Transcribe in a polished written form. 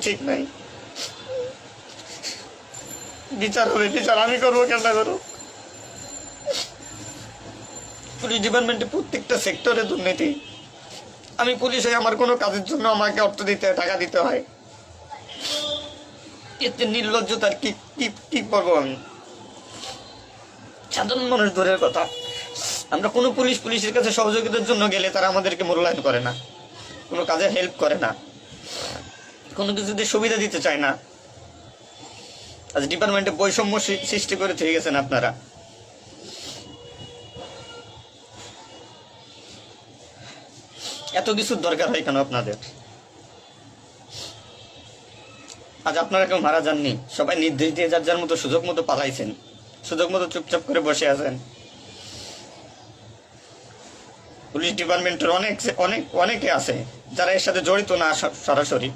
ঠিক নাই। বিচার হবে, বিচার আমি করবো, কেন করবো? পুলিশ ডিপার্টমেন্টে প্রত্যেকটা সেক্টরে দুর্নীতি। আমি পুলিশ হয়ে আমার কোনো কাজের জন্য আমাকে অর্থ দিতে হয়, টাকা দিতে হয়। এতে নির্লজ্জতার কি কি কি করবো আমি? সাধারণ মানুষ দূরের কথা, আমরা কোনো পুলিশের কাছে সহযোগিতার জন্য গেলে তারা আমাদেরকে মূল্যায়ন করে না, কোনো কাজে হেল্প করে না, কোনো কিছুতে সুবিধা দিতে চায় না। আজ ডিপার্টমেন্টে বৈষম্য সৃষ্টি করে থেকে গেছেন আপনারা। এত কিছুর দরকার হয় কেন আপনাদের? আজ আপনারা কেউ মারা যাননি, সবাই নির্দেশ দিয়ে যার যার মতো সুযোগ মতো পালাইছেন, সুযোগ মতো চুপচাপ করে বসে আছেন। পুলিশ ডিপার্টমেন্টের অনেকে আছে যারা এর সাথে জড়িত না সরাসরি,